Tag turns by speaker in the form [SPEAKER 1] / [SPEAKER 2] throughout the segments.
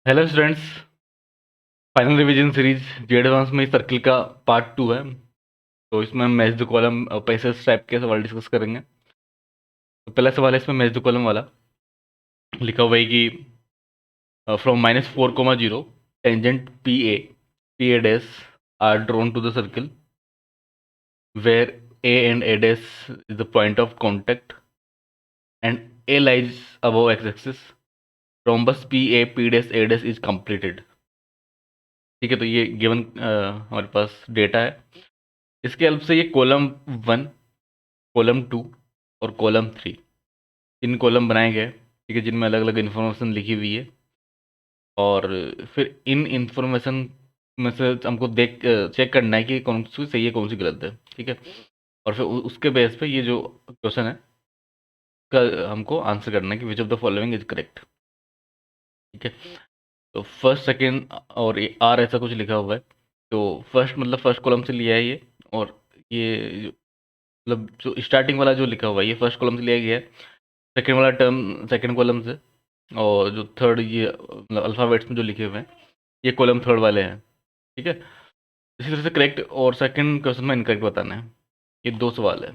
[SPEAKER 1] Hello students. Final revision series JEE advance में इस circle का पार्ट 2 है। तो इसमें हम match the column passage type के सवाल डिस्कस करेंगे। तो पहला सवाल है इसमें मैच द कॉलम वाला। लिखा हुआ है कि from -4, 0 tangent P A dash are drawn to the circle where A and A dash is the point of contact and A lies above X axis. Rhombus P dash A dash is completed. ठीक है, तो ये given हमारे पास data है। इसके help से ये column 1, column 2 और कॉलम 3 तीन कॉलम बनाए गए। ठीक है, जिनमें अलग अलग इन्फॉर्मेशन लिखी हुई है। और फिर इन इन्फॉर्मेशन में से हमको देख चेक करना है कि कौन सी सही है कौन सी गलत है। ठीक है, और फिर उसके बेस पे ये जो क्वेश्चन है का हमको आंसर करना है कि which of the following is correct. ठीक है, तो फर्स्ट सेकंड और आर ऐसा कुछ लिखा हुआ है। तो फर्स्ट मतलब फर्स्ट कॉलम से लिया है ये। और ये मतलब जो स्टार्टिंग वाला जो लिखा हुआ है ये फर्स्ट कॉलम से लिया गया है। सेकंड वाला टर्म सेकंड कॉलम से। और जो थर्ड ये मतलब अल्फ़ाबेट्स में जो लिखे हुए हैं ये कॉलम थर्ड वाले हैं। ठीक है, इसी तरह से करेक्ट और सेकंड क्वेश्चन में इनकरेक्ट बताना है। ये दो सवाल है।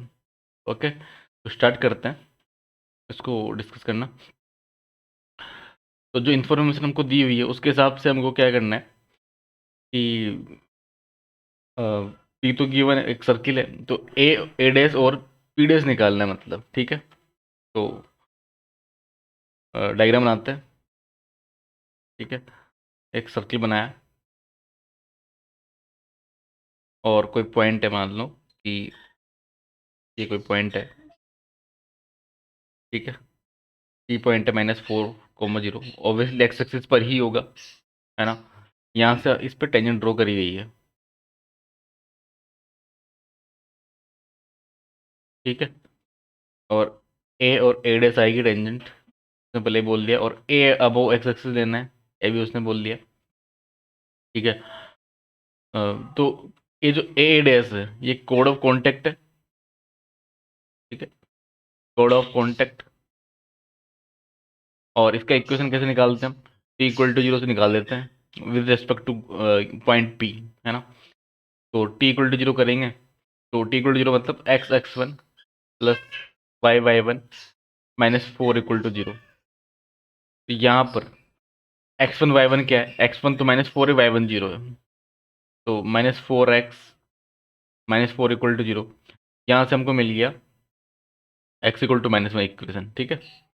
[SPEAKER 1] ओके, तो स्टार्ट करते हैं इसको डिस्कस करना। तो जो इन्फॉर्मेशन हमको दी हुई है उसके हिसाब से हमको क्या करना है कि पी तो गिवन एक सर्किल है, तो ए डैश और पी डैश निकालना है मतलब। ठीक है, तो डायग्राम बनाते हैं। ठीक है, एक सर्किल बनाया और कोई पॉइंट है, मान लो कि ये कोई पॉइंट है। ठीक है, पी पॉइंट है -4, 0। ऑब्वियसली एक्स एक्सिस पर ही होगा, है ना। यहाँ से इस पर टेंजेंट ड्रॉ करी गई है। ठीक है, और ए डैश आएगी टेंजेंट, उसने पहले बोल दिया। और ए अबो एक्स एक्सिस लेना है, ए भी उसने बोल दिया। ठीक है, तो ये जो ए डैश है ये कोड ऑफ कॉन्टेक्ट है। ठीक है, कोड ऑफ कॉन्टेक्ट। और इसका इक्वेशन कैसे निकालते हैं हम? T = 0 से निकाल देते हैं with respect two point P, है ना। तो T = 0 करेंगे तो T = 0 मतलब x(x1) प्लस y(y1) -4 = 0। तो यहाँ पर x1 y1 क्या है? x1 तो -4 है, y1 0 है। तो -4x (-4) = 0। यहाँ से हमको मिल गया x = -1 इक्वेशन। ठीक है,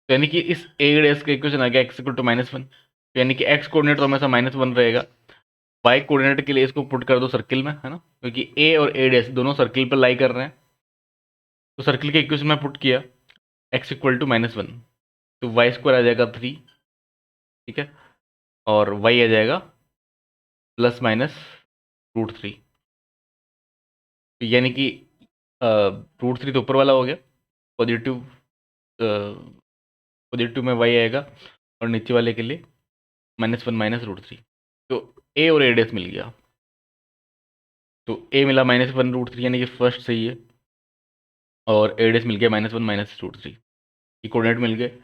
[SPEAKER 1] तो यानी कि इस ए डैश का इक्वेशन आ गया x = -1। तो यानी कि x कोऑर्डिनेट तो हमेशा -1 रहेगा। y कोऑर्डिनेट के लिए इसको पुट कर दो सर्किल में, है ना, क्योंकि ए और ए डैश दोनों सर्किल पर लाई कर रहे हैं। तो सर्किल के इक्वेशन में पुट किया x = -1, तो y² आ जाएगा 3। ठीक है, और y आ जाएगा ±√3। तो यानी कि √3 तो ऊपर वाला हो गया, पॉजिटिव पॉजिटिव में y आएगा और नीचे वाले के लिए -1 -√3। तो ए और ए डैश मिल गया। तो ए मिला -1√3 यानी कि फर्स्ट सही है। और ए डैश मिल गया -1 -√3, ये कोऑर्डिनेट मिल गए।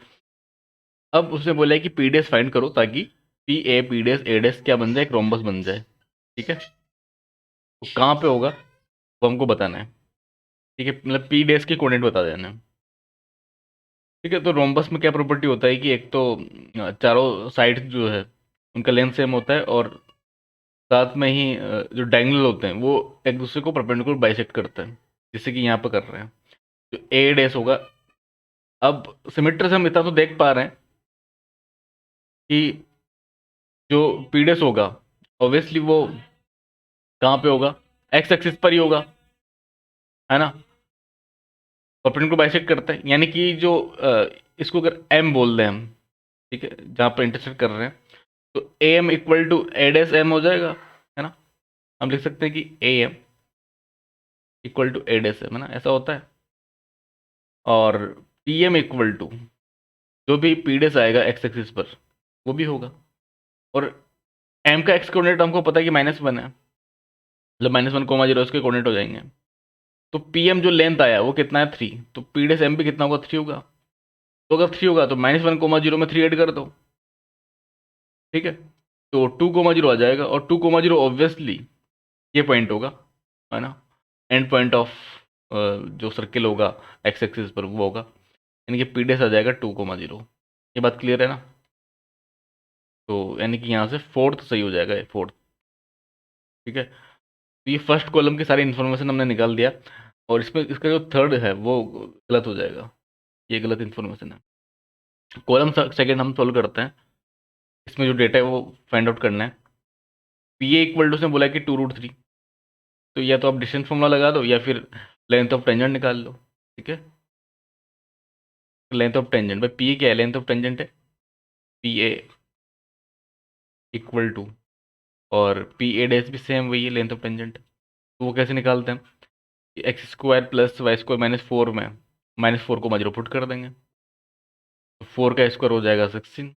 [SPEAKER 1] अब उसने बोला है कि पी डैश फाइंड करो ताकि पी डैश ए डैश क्या बन जाए, एक रोम्बस बन जाए। ठीक है, तो कहाँ पे होगा वो हमको बताना है। ठीक है, मतलब पी डैश की कोऑर्डिनेट बता देना है। ठीक है, तो रोम्बस में क्या प्रॉपर्टी होता है कि एक तो चारों साइड जो है उनका लेंथ सेम होता है, और साथ में ही जो डायगोनल होते हैं वो एक दूसरे को परपेंडिकुलर बाइसेक्ट करते हैं, जैसे कि यहाँ पर कर रहे हैं। तो ए डैश होगा। अब सिमेट्री से हम इतना तो देख पा रहे हैं कि जो पी डैश होगा ऑब्वियसली वो कहाँ पे होगा, एक्स एक्सिस पर ही होगा, है ना। परपेंडिकुलर बाइसेक्ट करता है, यानी कि जो इसको अगर एम बोल दें हम, ठीक है, जहाँ पर इंटरसेक्ट कर रहे हैं, तो A M equal to A dash M हो जाएगा, है ना। हम लिख सकते हैं कि A M equal to A dash M, है ना, ऐसा होता है। और पी एम इक्वल टू जो भी पी डैश आएगा एक्स एक्सिस पर वो भी होगा। और एम का एक्स कोऑर्डिनेट हमको पता है कि -1 है, मतलब -1, 0 इसके कोऑर्डिनेट हो जाएंगे। तो पी एम जो लेंथ आया वो कितना है, 3। तो पी डैश एम भी कितना होगा, 3 होगा। तो अगर 3 होगा तो -1, 0 में 3 ऐड कर दो। ठीक है, तो 2,0 आ जाएगा, और 2,0 ऑब्वियसली ये पॉइंट होगा, है ना, एंड पॉइंट ऑफ जो सर्किल होगा एक्स एक्सिस पर वो होगा, यानी कि पी डेस आ जाएगा 2,0। ये बात क्लियर है ना? तो यानी कि यहाँ से फोर्थ सही हो जाएगा, फोर्थ। ठीक है, तो ये फर्स्ट कॉलम की सारी इन्फॉर्मेशन हमने निकाल दिया, और इसमें इसका जो थर्ड है वो गलत हो जाएगा, ये गलत इन्फॉर्मेशन है। कॉलम सेकंड हम सोल्व करते हैं, इसमें जो डेटा है वो फाइंड आउट करना है। पी ए इक्वल टू से बोला है कि 2√3, तो या तो आप डिस्टेंस फॉर्मूला लगा दो या फिर लेंथ ऑफ टेंजेंट निकाल लो। ठीक है, लेंथ ऑफ टेंजेंट भाई, पी ए क्या है, लेंथ ऑफ टेंजेंट है, पी ए इक्वल टू, और पी ए डैश भी सेम वही है, लेंथ ऑफ टेंजेंट। तो वो कैसे निकालते हैं, X square plus Y square -4 में -4 को मजरो पुट कर देंगे, तो 4 का स्क्वायर हो जाएगा 16,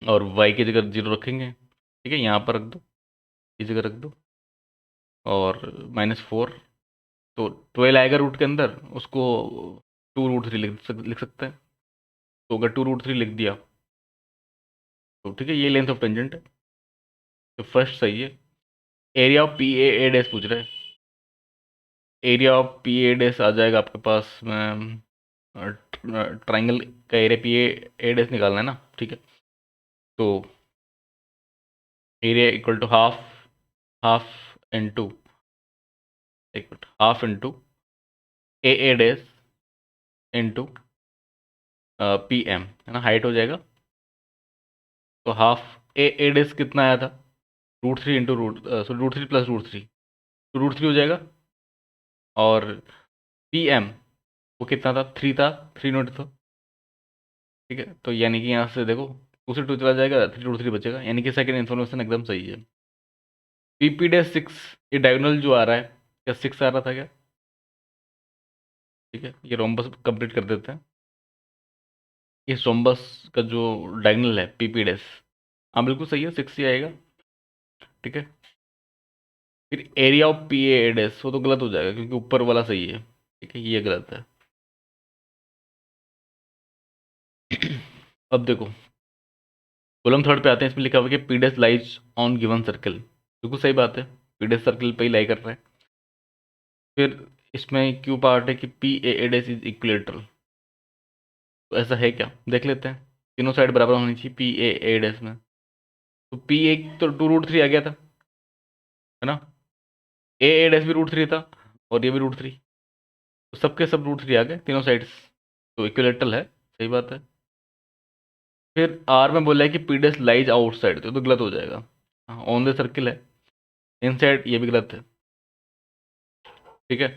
[SPEAKER 1] और वाई की जगह 0 रखेंगे। ठीक है, यहाँ पर रख दो, इस जगह रख दो, और -4, तो 12 आएगा रूट के अंदर, उसको 2√3 लिख सकते हैं। तो अगर 2√3 लिख दिया तो ठीक है, ये लेंथ ऑफ टेंजेंट है, तो फर्स्ट सही है। Area of P A dash पूछ रहा है, area of P A dash आ जाएगा आपके पास में, ट्राइंगल का एरिया पी ए डैश निकालना है ना। ठीक है, तो area equal to half, half into, एक मिनट, half into A dash into P M, है ना, हाइट हो जाएगा। तो हाफ ए डैश कितना आया था, √3 इंटू √3 प्लस √3, तो √3 हो जाएगा, और पी एम वो कितना था, 3 था, 3 नोट था। ठीक है, तो यानी कि यहाँ से देखो 2 से 2 चला जाएगा, 3√3 बचेगा, यानी कि सेकंड इन्फॉर्मेशन एकदम सही है। पी पी डैश 6, ये डायगोनल जो आ रहा है, क्या 6 आ रहा था क्या? ठीक है, ये रोम्बस कंप्लीट कर देते हैं। इस रोम्बस का जो डायगोनल है पी पी डैश, हाँ बिल्कुल सही है, 6 ही आएगा। ठीक है, फिर area of P A dash वो तो गलत हो जाएगा, क्योंकि ऊपर वाला सही है। ठीक है, ये गलत है। अब देखो, कॉलम थर्ड पे आते हैं, इसमें लिखा हुआ है कि P dash lies on given circle, बिल्कुल सही बात है, पी डैश सर्कल पे ही लाई कर रहा है। फिर इसमें क्यू पार्ट है कि P A dash is equilateral, तो ऐसा है क्या, देख लेते हैं। तीनों साइड बराबर होनी चाहिए पी ए डैश में, तो पी एक तो 2√3 आ गया था, है ना, ए डैश भी √3 था, और ये भी √3, तो सबके सब √3 आ गए तीनों साइड्स, तो इक्विलेटरल है, सही बात है। फिर आर में बोला है कि पी डैश लाइज आउटसाइड, तो गलत हो जाएगा, ऑन द सर्किल है, इनसाइड ये भी गलत है। ठीक है,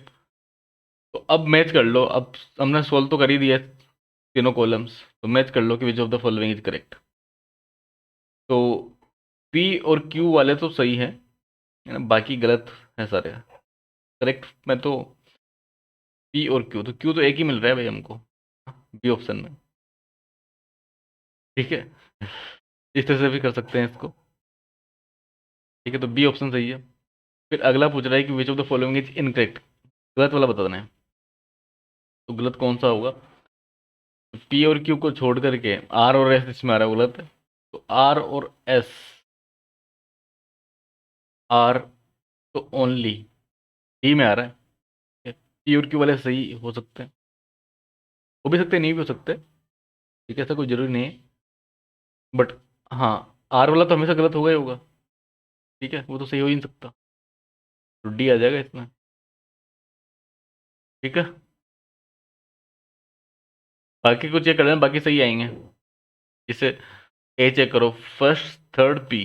[SPEAKER 1] तो अब मैच कर लो, अब हमने सोल्व तो कर ही दिया है तीनों कॉलम्स, तो मैच कर लो कि which of the following is correct. तो पी और क्यू वाले तो सही है ना, बाकी गलत है सारे। करेक्ट में तो पी और क्यू, तो क्यू तो एक ही मिल रहा है भाई हमको, बी ऑप्शन में। ठीक है, इस तरह से भी कर सकते हैं इसको। ठीक है, तो बी ऑप्शन सही है। फिर अगला पूछ रहा है कि which of the following is incorrect, गलत वाला बताना है, तो गलत कौन सा होगा। पी और क्यू को छोड़ करके आर और एस इसमें आ रहा है, वो गलत है। तो आर और एस, आर तो ओनली डी में आ रहा है, पी और क्यू वाले सही हो सकते हैं, हो भी सकते हैं, नहीं भी हो सकते। ठीक है, ऐसा कोई जरूरी नहीं है, बट हाँ, आर वाला तो हमेशा गलत होगा ही होगा। ठीक है, वो तो सही हो ही नहीं सकता, तो डी आ जाएगा इसमें। ठीक है, बाकी कुछ चेक कर लेना, बाकी सही आएंगे। इसे ए चेक करो, first third P,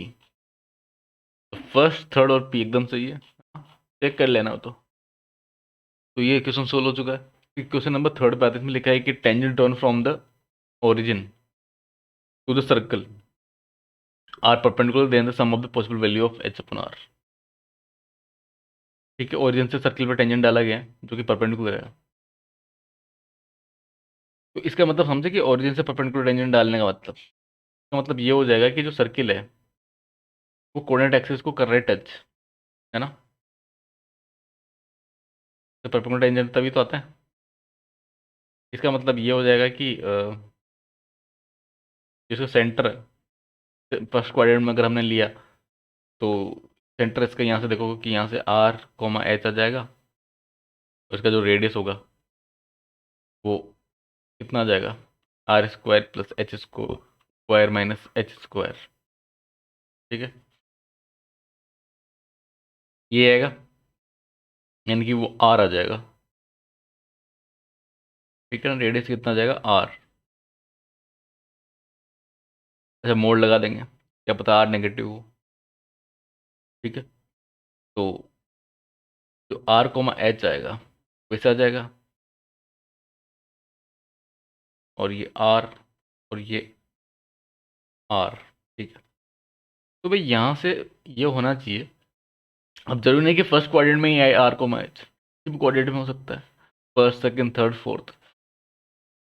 [SPEAKER 1] first third और पी एकदम सही है, चेक कर लेना वो तो ये क्वेश्चन सोल्व हो चुका है। क्वेश्चन नंबर थर्ड पे आते हैं, इसमें लिखा है कि tangent turn from the origin to the circle are perpendicular then the sum of the possible value of H upon R. ठीक है, ओरिजिन से सर्कल पर टेंजेंट डाला गया है जो कि परपेंडिकुलर है, तो इसका मतलब समझे कि ओरिजिन से परपेंडिकुलर टेंजेंट डालने का मतलब, इसका मतलब ये हो जाएगा कि जो सर्किल है वो कोऑर्डिनेट एक्सिस को कर रहा है टच, है ना, तो परपेंडिकुलर टेंजेंट तभी तो आता है। इसका मतलब ये हो जाएगा कि जिसका सेंटर है, फर्स्ट क्वाड्रेंट में अगर हमने लिया तो सेंटर इसका यहाँ से देखोगे कि यहाँ से आर कोमा एच आ जाएगा, और इसका जो रेडियस होगा वो कितना आ जाएगा, R square plus H square minus H square. ठीक है, ये आएगा, यानी कि वो आर आ जाएगा। ठीक है ना, रेडियस कितना आ जाएगा, आर। अच्छा, मोड लगा देंगे, क्या पता आर नेगेटिव हो। ठीक है, तो जो आर कोमा एच आएगा वैसे आ जाएगा, और ये आर और ये आर। ठीक है, तो भाई यहाँ से ये होना चाहिए। अब जरूरी नहीं कि फर्स्ट क्वाड्रेंट में ही आए आर कोमा एच, किसी क्वाड्रेंट में हो सकता है, फर्स्ट सेकंड थर्ड फोर्थ।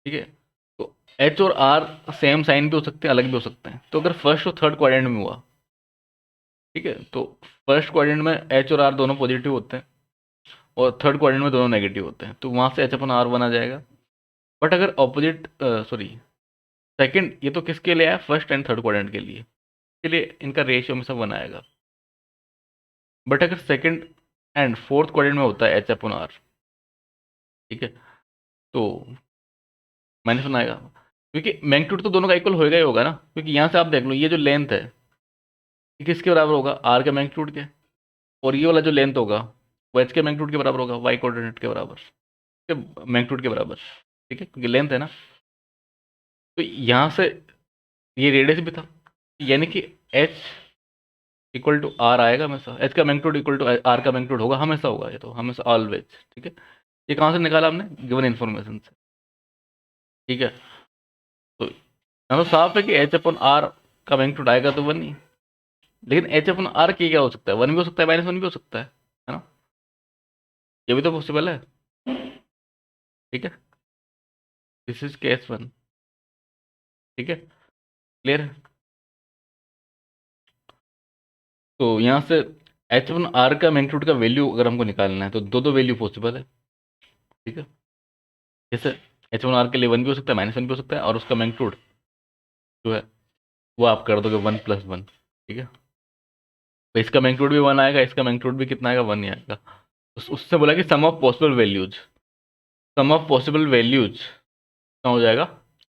[SPEAKER 1] ठीक है, तो एच और आर सेम साइन भी हो सकते हैं, अलग भी हो सकते हैं। तो अगर फर्स्ट और थर्ड क्वाड्रेंट में हुआ, ठीक है, तो फर्स्ट क्वाड्रेंट में एच और आर दोनों पॉजिटिव होते हैं, और थर्ड क्वाड्रेंट में दोनों नेगेटिव होते हैं, तो वहाँ से एच अपन आर वन आ जाएगा। बट अगर ऑपोजिट, सॉरी, सेकंड, ये तो किसके लिए आया, फर्स्ट एंड थर्ड क्वाड्रेंट के लिए, के लिए इनका रेशियो हमेशा वन आएगा। बट अगर सेकंड एंड फोर्थ क्वाड्रेंट में होता है एच अपन आर, ठीक है, तो माइनस वन आएगा, क्योंकि मैग्नीट्यूड तो दोनों का इक्वल होएगा ही होगा ना। क्योंकि यहाँ से आप देख लो, ये जो लेंथ है ये किसके बराबर होगा, आर के मैग्नीट्यूड के, और ये वाला जो लेंथ होगा वो एच के मैग्नीट्यूड के बराबर होगा, वाई कोऑर्डिनेट के बराबर, के मैग्नीट्यूड के बराबर। ठीक है, क्योंकि लेंथ है ना। तो यहाँ से ये रेडियस भी था, यानी कि एच इक्वल टू आर आएगा हमेशा, एच का मैग्नीट्यूड इक्वल टू आर का मैग्नीट्यूड होगा, हमेशा होगा, ये तो हमेशा ऑलवेज। ठीक है, ये कहाँ से निकाला हमने, गिवन इन्फॉर्मेशन से। ठीक है, तो यहाँ तो साफ है कि एच अपन आर का मैग्नीट्यूड आएगा तो वन ही। लेकिन एच अपन आर की क्या हो सकता है, वन भी हो सकता है, माइनस वन भी हो सकता है ना, ये भी तो पॉसिबल है। ठीक है, दिस इज केस वन। ठीक है, क्लियर है। तो यहाँ से एच वन आर का मैग्नीट्यूड का वैल्यू अगर हमको निकालना है तो दो दो वैल्यू पॉसिबल है। ठीक है, जैसे एच वन आर के लिए वन भी हो सकता है, माइनस वन भी हो सकता है, और उसका मैग्नीट्यूड जो है वो आप कर दोगे वन प्लस वन। ठीक है, तो इसका मैग्नीट्यूड भी वन आएगा, इसका मैग्नीट्यूड भी कितना आएगा, वन ही आएगा। उससे बोला कि sum of possible values, sum of possible values कितना हो जाएगा,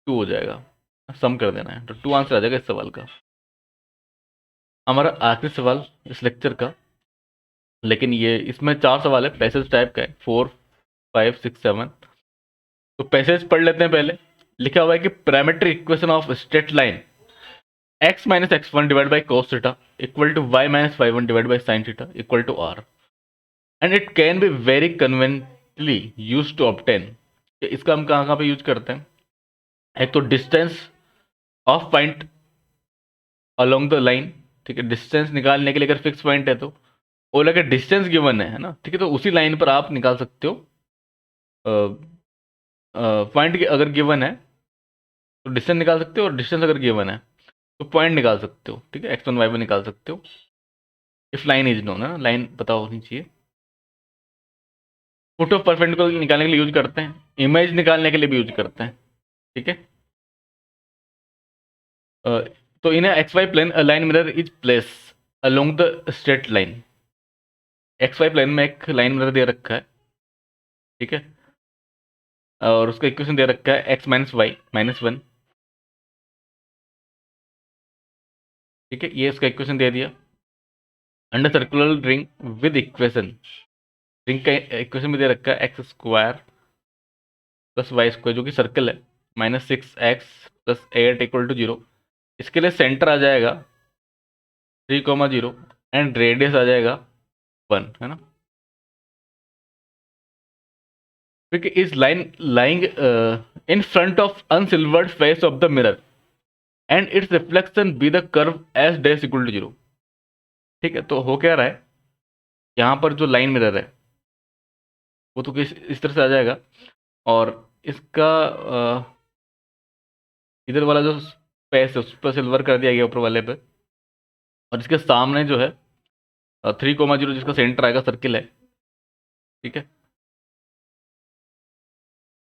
[SPEAKER 1] टू हो जाएगा। सम कर देना है, तो टू आंसर आ जाएगा इस सवाल का। हमारा आखिरी सवाल इस लेक्चर का, लेकिन ये इसमें चार सवाल है, पैसेज टाइप का है, 4, 5, 6, 7। तो पैसेज पढ़ लेते हैं पहले। लिखा हुआ है कि parametric equation of straight line x minus x one divide by cos theta equal to y minus y one divide by sine theta equal to r, and it can be very conveniently use to obtain. इसका हम कहाँ कहाँ पे use करते हैं, एक तो distance of point along the line. ठीक है, डिस्टेंस निकालने के लिए अगर फिक्स पॉइंट है तो, और अगर डिस्टेंस गिवन है ना, ठीक है, तो उसी लाइन पर आप निकाल सकते हो। पॉइंट अगर गिवन है तो डिस्टेंस निकाल सकते हो, और डिस्टेंस अगर गिवन है तो पॉइंट निकाल सकते हो। ठीक है, एक्स वन वाई वन निकाल सकते हो, इफ लाइन इज नोन है ना, लाइन पता होनी चाहिए। फुट ऑफ परपेंडिकुलर निकालने के लिए यूज करते हैं, इमेज निकालने के लिए भी यूज करते हैं। ठीक है, तो in x y plane line mirror is place along the straight line. X y plane में एक लाइन मिरर दे रखा है। ठीक है, और उसका इक्वेशन दे रखा है X minus Y minus one. ठीक है, ये इसका इक्वेशन दे दिया। Under circular ring with equation, ring का इक्वेशन भी दे रखा है X square plus Y square, जो कि सर्कल है, minus six X plus eight equal to zero. इसके लिए सेंटर आ जाएगा 3, 0 एंड रेडियस आ जाएगा 1, है ना। क्योंकि is line lying in front of unsilvered face of the mirror and its reflection be the curve S dash equal to zero. ठीक है, तो हो क्या रहा है, यहाँ पर जो लाइन मिरर है वो तो किस इस तरह से आ जाएगा, और इसका इधर वाला जो स्पेस है उस पर सिल्वर कर दिया गया ऊपर वाले पे, और इसके सामने जो है 3, 0 जिसका सेंटर आएगा सर्किल है। ठीक है,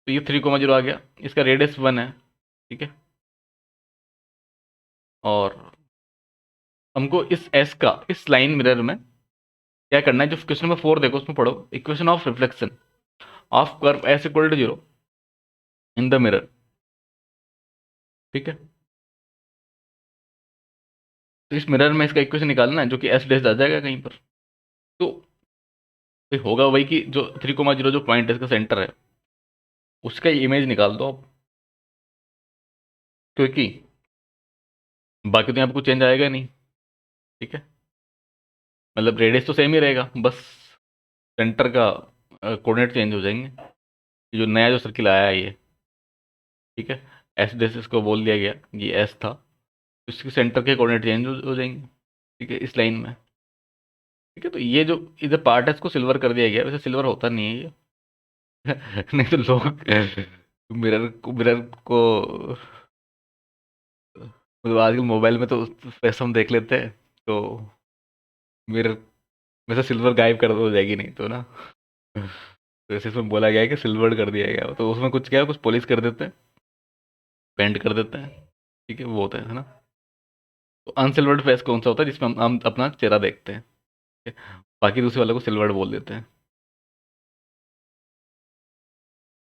[SPEAKER 1] तो ये 3, 0 आ गया, इसका रेडियस 1 है। ठीक है, और हमको इस एस का इस लाइन मिरर में क्या करना है, जो क्वेश्चन नंबर 4 देखो उसमें पढ़ो, equation of reflection of curve S equal to 0 in the mirror. ठीक है, तो इस मिरर में इसका इक्वेशन निकालना है जो कि एस डैश आ जाएगा कहीं पर। तो ये होगा वही कि जो 3,0 जो पॉइंट है इसका सेंटर है, उसका इमेज निकाल दो आप, क्योंकि बाकी तो यहाँ पे कुछ चेंज आएगा नहीं। ठीक है, मतलब रेडियस तो सेम ही रहेगा, बस सेंटर का कोऑर्डिनेट चेंज हो जाएंगे। ये जो नया जो सर्किल आया है ये, ठीक है, एस डैश इसको बोल दिया गया, ये एस था, तो इसके सेंटर के कोऑर्डिनेट चेंज हो जाएंगे। ठीक है, इस लाइन में। ठीक है, तो ये जो इधर पार्ट है इसको सिल्वर कर दिया गया, वैसे सिल्वर होता नहीं है ये। नहीं तो लोग मिरर को मतलब आजकल मोबाइल में तो वैसे हम देख लेते हैं, तो मिरर में से सिल्वर गायब कर दो, हो जाएगी नहीं तो ना। तो ऐसे इसमें बोला गया है कि सिल्वर कर दिया गया, तो उसमें कुछ क्या है, कुछ पॉलिश कर देते हैं, पेंट कर देते हैं। ठीक है, वो होता है ना। तो अनसिल्वर्ड फेस कौन सा होता है, जिसमें हम अपना चेहरा देखते हैं। ठीक है? बाकी दूसरे वाले को सिल्वर्ड बोल देते हैं।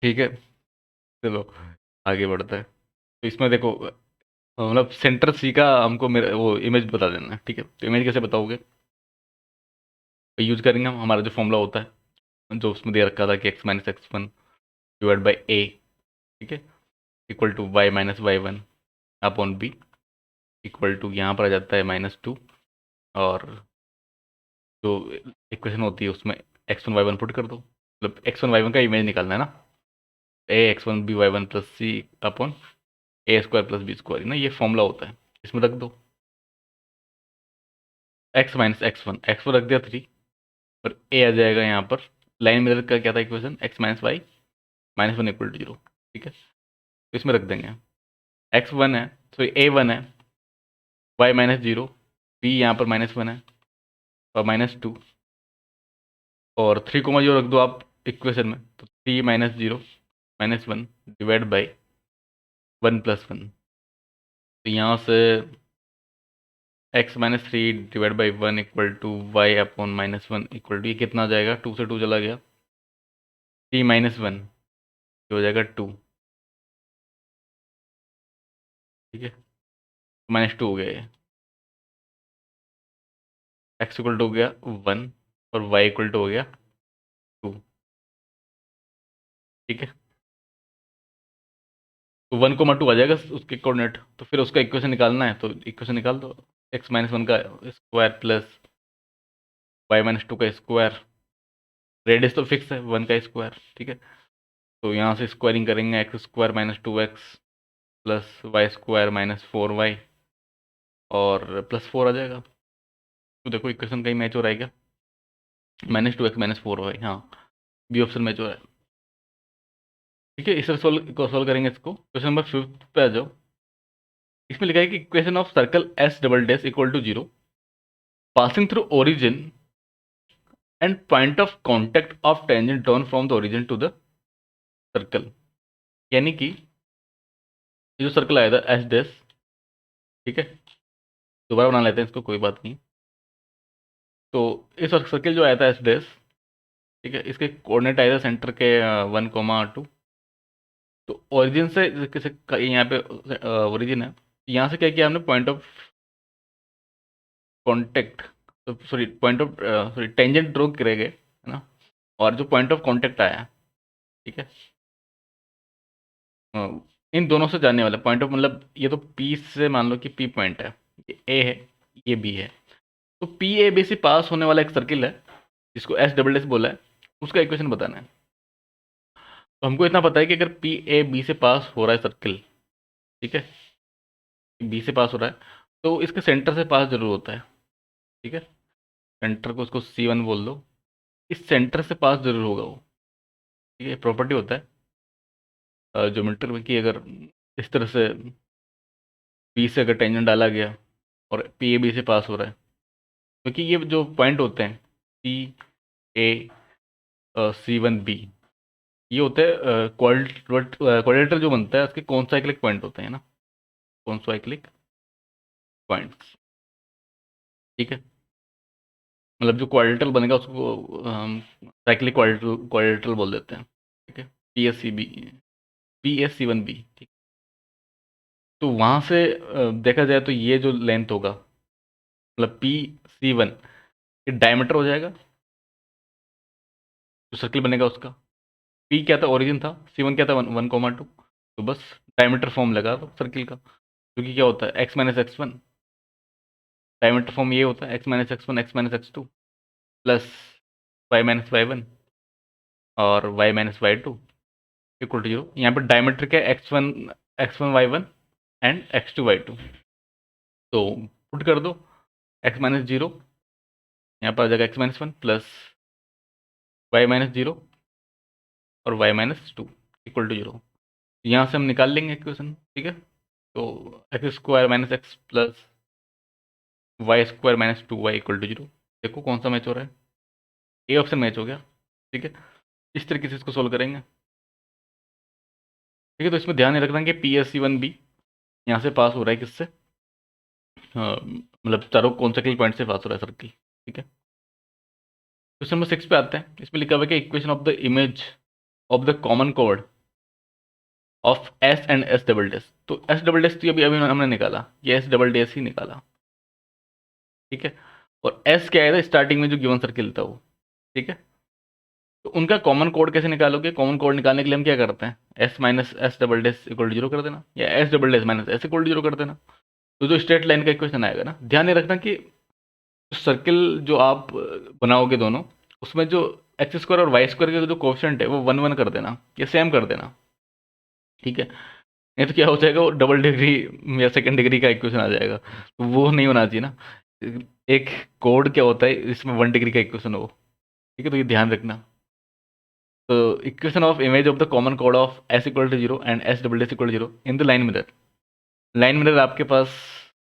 [SPEAKER 1] ठीक है, चलो आगे बढ़ते हैं। तो इसमें देखो, मतलब सेंटर सी का हमको मेरा वो इमेज बता देना है। ठीक है, तो इमेज कैसे बताओगे, यूज करेंगे हम हमारा जो फॉर्मूला होता है, जो उसमें दे रखा था कि x minus x one divide by a, ठीक है, equal to y minus y one upon b, equal to यहाँ पर आ जाता है -2, और जो इक्वेशन होती है उसमें x one y one put कर दो, मतलब एक्स वन वाई वन का इमेज निकालना है ना। A x one b y one plus c upon a square plus b square ना, ये फॉर्मूला होता है, इसमें रख दो। एक्स माइनस एक्स वन रख दिया 3, और ए आ जाएगा यहाँ पर, लाइन मिरर का क्या था equation, X minus Y minus one equal to 0। ठीक है, तो इसमें रख देंगे, एक्स वन है तो ए वन है, वाई माइनस 0, बी यहाँ पर -1 है, और -2, और 3,0 रख दो आप इक्वेशन में, तो 3 - 0 -1 डिवाइड बाई 1+1। तो यहाँ से x-3 divide by 1 equal to Y upon -1 equal to, ये कितना आ जाएगा, 2 से 2 चला गया, 3 - 1 ये हो जाएगा 2। ठीक है, -2 हो गया ये, x इक्वल टू हो गया 1 और y इक्वल टू हो गया 2। ठीक है, तो 1,2 आ जाएगा उसके कोऑर्डिनेट, तो फिर उसका इक्वेशन निकालना है, तो इक्वेशन निकाल दो, x-1 का स्क्वायर प्लस y-2 का स्क्वायर, रेडियस तो फिक्स है 1 का स्क्वायर। ठीक है, तो यहाँ से स्क्वायरिंग करेंगे, X square -2x plus Y square -4y और +4 आ जाएगा। तो देखो इक्वेशन कहीं मैच हो रहा है क्या, -2x -4y, हाँ, बी ऑप्शन मैच हो रहा है। ठीक है, इस तरह सोल्व करेंगे इसको। क्वेश्चन नंबर 5 पे आ जाओ। इसमें लिखा है कि equation of circle S double dash equal to 0 passing through origin and point of contact of tangent drawn from the origin to the circle. यानी कि ये जो सर्कल आया था एस डैश, ठीक है, दोबारा बना लेते हैं इसको, कोई बात नहीं। तो इस सर्कल जो आया था एस डैश, ठीक है, इसके कोऑर्डिनेट आए थे सेंटर के 1,2। तो ओरिजिन से जैसे यहाँ पे ओरिजिन है, यहाँ से क्या किया हमने, point of contact, sorry point of sorry tangent draw करे गए, है ना, और जो पॉइंट ऑफ कॉन्टेक्ट आया, ठीक है, अ, इन दोनों से जाने वाला पॉइंट ऑफ, मतलब ये तो पी से मान लो कि पी पॉइंट है, ये ए है, ये बी है, तो पी ए बी से पास होने वाला एक सर्किल है जिसको एस डबल एस बोला है, उसका इक्वेशन बताना है। तो हमको इतना पता है कि अगर पी ए बी से पास हो रहा है सर्किल, ठीक है, बी से पास हो रहा है, तो इसके सेंटर से पास जरूर होता है। ठीक है, सेंटर को उसको C1 बोल दो, इस सेंटर से पास जरूर होगा वो। ठीक है, प्रॉपर्टी होता है ज्योमेट्री में कि अगर इस तरह से बी से अगर टेंजेंट डाला गया और पी ए बी से पास हो रहा है, क्योंकि ये जो पॉइंट होते हैं C A C1 B, ये होते हैं क्वाड्रेटर जो बनता है उसके कॉन्साइक्लिक पॉइंट होते हैं ना, कॉन्साइक्लिक पॉइंट्स। ठीक है, मतलब जो क्वाड्रेटल बनेगा उसको हम साइक्लिक क्वाड्रेटल बोल देते हैं। ठीक है, P S C one B. ठीक, तो वहाँ से देखा जाए तो ये जो लेंथ होगा, मतलब पी सी वन, ये डायमीटर हो जाएगा जो सर्किल बनेगा उसका। पी क्या था, ओरिजिन था, सी वन क्या था, 1, 1, 2। तो बस डायमीटर फॉर्म लगा दो सर्किल का, क्योंकि क्या होता है x-x1, डायमीटर फॉर्म ये होता है x-x1 x-x2 प्लस y-y1 और y-y2 इक्वल टू जीरो। यहाँ पर डायमीटर क्या है, x1 y1 and x2 y2। तो पुट कर दो x-0, यहाँ पर आ जाएगा x-1 प्लस y-0 और y-2 इक्वल टू जीरो। यहाँ से हम निकाल लेंगे इक्वेशन। ठीक है, तो X square minus X plus Y square minus 2y equal to zero. देखो कौन सा मैच हो रहा है, ए ऑप्शन मैच हो गया। ठीक है, इस तरीके से इसको सोल्व करेंगे। ठीक है, तो इसमें ध्यान रखना कि P S C one B यहाँ से पास हो रहा है किससे, मतलब चारों कॉन्सेक्टिव पॉइंट से पास हो रहा है सर्किल। ठीक है, क्वेश्चन नंबर 6 पे आते हैं। इसमें लिखा हुआ है कि equation of the image of the common code of S and S double dash. तो एस डबल डैश तो अभी अभी हमने निकाला, ये एस डबल डैश ही निकाला। ठीक है, और एस क्या है, स्टार्टिंग में जो गिवन सर्किल था वो। ठीक है, तो उनका कॉमन कोड कैसे निकालोगे, कॉमन कोड निकालने के लिए हम क्या करते हैं, S minus S double dash equal to zero कर देना, या S double dash minus S equal to zero कर देना। तो जो स्ट्रेट लाइन का इक्वेशन आएगा ना, ध्यान ये रखना कि सर्किल जो आप बनाओगे दोनों, उसमें जो एक्स स्क्वायर और वाई स्क्वायर का जो कोफिशिएंट है वो 1, 1 कर देना, या सेम कर देना। ठीक है, नहीं तो क्या हो जाएगा, वो डबल डिग्री या सेकंड डिग्री का इक्वेशन आ जाएगा, तो वो नहीं होना चाहिए ना। एक कोड क्या होता है, इसमें 1 डिग्री का इक्वेशन हो। ठीक है, तो ये ध्यान रखना। तो equation of image of the common code of S equal to zero and S double dash equal to zero in the line mirror. Line mirror आपके पास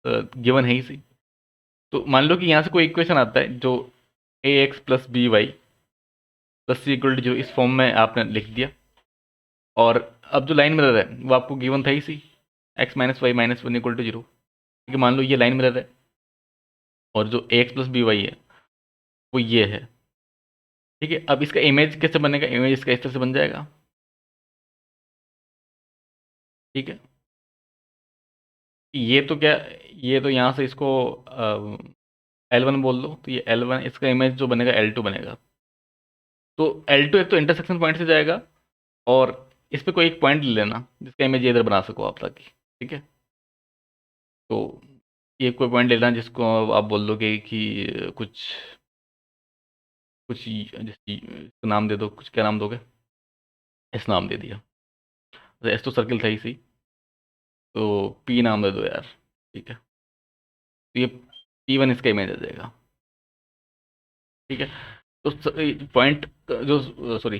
[SPEAKER 1] गिवन है ही सही। तो मान लो कि यहाँ से कोई इक्वेशन आता है जो a x plus b y plus c equal to zero, इस फॉर्म में आपने लिख दिया। और अब जो लाइन मिरर है वो आपको गिवन था ही सी, x-y-1 इक्वल टू जीरो। ठीक है, मान लो ये लाइन मिरर है, और जो a x plus b Y है वो ये है। ठीक है, अब इसका इमेज कैसे बनेगा, इमेज इसका इस तरह से बन जाएगा। ठीक है, ये तो क्या, ये तो यहाँ से इसको L1 बोल दो, तो ये L1, इसका इमेज जो बनेगा L2 बनेगा। तो L2 एक तो इंटरसेक्शन पॉइंट से जाएगा, और इस पे कोई एक पॉइंट ले लेना जिसका इमेज ये इधर बना सको आप ताकि। ठीक है, तो ये कोई पॉइंट ले लेना जिसको आप बोल दोगे कि कुछ कुछ जैसे इसको नाम दे दो, कुछ क्या नाम दोगे, एस नाम दे दिया। तो एस तो सर्किल था ही सही, तो पी नाम दे दो यार। ठीक है, तो ये P1 इसका इमेज आ जाएगा। ठीक है, तो पॉइंट जो सॉरी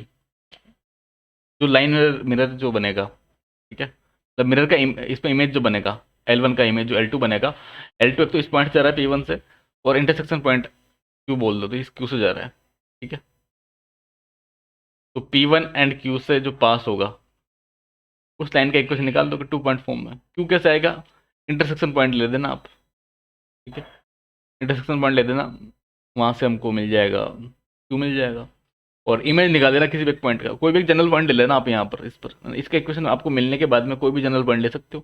[SPEAKER 1] जो लाइन मिरर जो बनेगा, ठीक है, मतलब मिरर का इसमें इमेज जो बनेगा, L1 का इमेज जो L2 बनेगा, L2 एक तो इस पॉइंट से जा रहा है P1 से, और इंटरसेक्शन पॉइंट Q बोल दो, तो इस Q से जा रहा है। ठीक है, तो P1 एंड Q से जो पास होगा उस लाइन का इक्वेशन निकाल दो कि 2 पॉइंट फॉर्म में। Q कैसे आएगा, इंटरसेक्शन पॉइंट ले देना आप। ठीक है, इंटरसेक्शन पॉइंट ले देना, वहाँ से हमको मिल जाएगा Q मिल जाएगा। और इमेज निकाल देना किसी भी एक पॉइंट का, कोई भी एक जनरल पॉइंट ले लेना आप यहाँ पर, इस पर इसका इक्वेशन आपको मिलने के बाद में कोई भी जनरल पॉइंट ले सकते हो।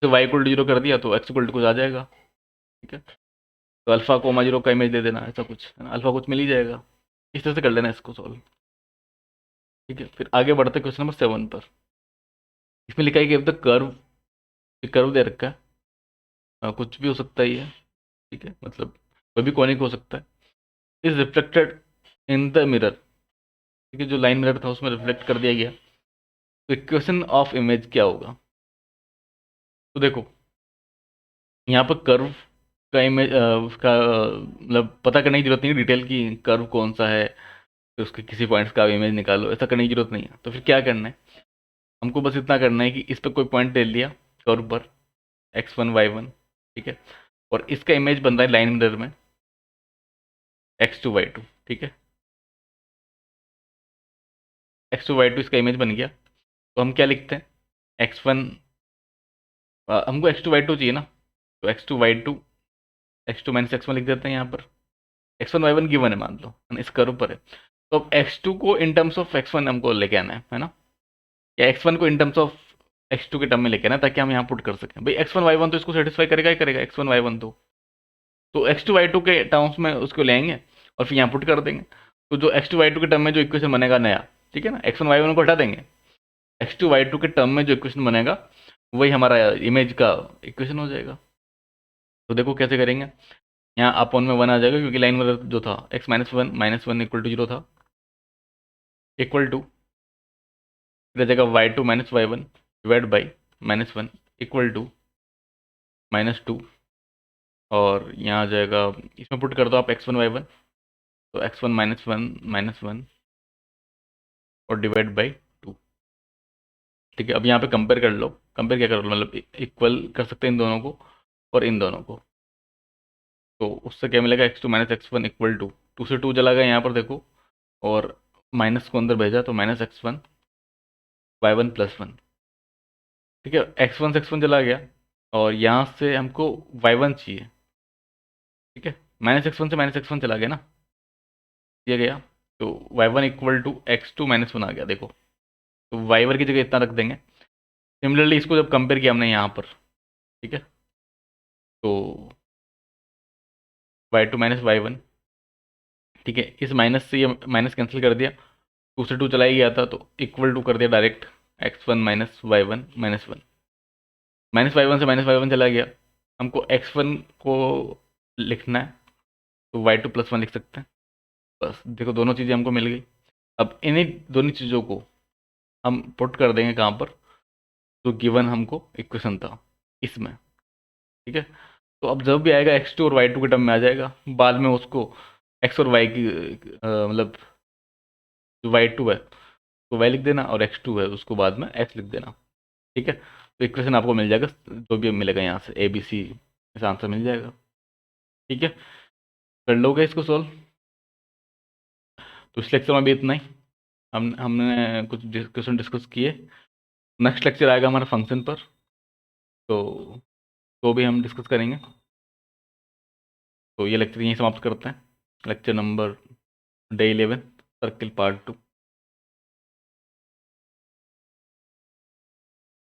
[SPEAKER 1] तो वाई इक्वल टू जीरो कर दिया तो एक्स इक्वल टू कुछ आ जाएगा। ठीक है, तो अल्फा कोमा जीरो का इमेज दे देना, ऐसा कुछ है ना, अल्फा कुछ मिल ही जाएगा। इस तरह से कर लेना इसको सॉल्व। ठीक है, फिर आगे बढ़ते क्वेश्चन नंबर 7 पर। इसमें लिखा है कि द कर्व, कर्व दे रखा है, कुछ भी हो सकता है ये। ठीक है, मतलब कोई भी कॉनिक हो सकता है, is reflected in the mirror. ठीक है, जो लाइन मिरर था उसमें रिफ्लेक्ट कर दिया गया। तो इक्वेशन ऑफ इमेज क्या होगा, तो देखो यहाँ पर कर्व का इमेज उसका मतलब पता करने की जरूरत नहीं है डिटेल की, कर्व कौन सा है, फिर उसके किसी पॉइंट्स का इमेज निकालो, ऐसा करने की जरूरत नहीं है। तो फिर क्या करना है, हमको बस इतना करना है कि इस पर कोई पॉइंट ले लिया कर्व पर, x1 y1। ठीक है, और इसका इमेज बन रहा है लाइन मिरर में x2 y2। ठीक है, x2 y2 इसका इमेज बन गया। तो हम क्या लिखते हैं, x1, हमको x2 y2 चाहिए ना, तो x2 y2 x2 minus x1 लिख देते हैं यहाँ पर। x1 y1 गिवन है मान लो, इस कर्व पर है। तो अब x2 को इन टर्म्स ऑफ x1 हमको लेके आना है ना, या x1 को इन टर्म्स ऑफ x2 के टर्म में लेके आना, ताकि हम यहाँ पुट कर सकें। भाई x1 y1 तो इसको सेटिस्फाई करेगा ही करेगा, x1 y1 तो x2 y2 के टर्म्स में उसको लेंगे और फिर यहाँ पुट कर देंगे। तो जो x2 y2 के टर्म में जो इक्वेशन बनेगा नया, ठीक है ना, x1 y1 को हटा देंगे, x2 y2 के टर्म में जो इक्वेशन बनेगा वही हमारा इमेज का इक्वेशन हो जाएगा। तो देखो कैसे करेंगे, यहाँ अपॉन में 1 आ जाएगा, क्योंकि लाइन वाला जो था x -1 इक्वल टू 0 था, इक्वल टू रह जाएगा y2 minus y1 divide by -1 equal to -2, और यहाँ आ जाएगा, इसमें पुट कर दो आप x1 y1, तो x1 -1 और डिवाइड बाई 2। ठीक है, अब यहाँ पे कंपेयर कर लो, कंपेयर क्या कर लो, मतलब इक्वल कर सकते हैं इन दोनों को और इन दोनों को। तो उससे क्या मिलेगा, x2 minus x1 equal to 2 से 2 चला गया यहाँ पर देखो, और माइनस को अंदर भेजा तो माइनस x1 y1 प्लस 1। ठीक है, x1 से x1 चला गया और यहाँ से हमको y1 चाहिए। ठीक है, माइनस x1 से माइनस x1 चला गया ना, दिया गया, तो y1 equal to x2 minus 1 आ गया देखो। तो y1 की जगह इतना रख देंगे। सिमिलरली इसको जब कंपेयर किया हमने यहाँ पर, ठीक है, तो y2 माइनस y1, ठीक है, इस माइनस से ये माइनस कैंसिल कर दिया, 2 से 2 चला ही गया था, तो इक्वल टू कर दिया direct x1 minus y1 -1, minus y1 से माइनस y1 चला गया, हमको x1 को लिखना है, तो y2 प्लस 1 लिख सकते हैं। बस देखो दोनों चीज़ें हमको मिल गई। अब इन्हीं दोनों चीज़ों को हम पुट कर देंगे कहाँ पर, जो गिवन हमको इक्वेशन था इसमें। ठीक है, तो अब जब भी आएगा x2 और y2 के टर्म में आ जाएगा, बाद में उसको x और y की मतलब जो y2 है तो y लिख देना, और x2 है उसको बाद में x लिख देना। ठीक है, तो इक्वेशन आपको मिल जाएगा, जो भी मिलेगा यहाँ से ए बी सी, ऐसा आंसर मिल जाएगा। ठीक है, कर लोगे इसको सॉल्व। तो इस लेक्चर में भी इतना ही, हमने कुछ क्वेश्चन डिस्कस किए। नेक्स्ट लेक्चर आएगा हमारा फंक्शन पर, तो भी हम डिस्कस करेंगे। तो ये लेक्चर यहीं समाप्त करते हैं, lecture number day 11 circle part 2।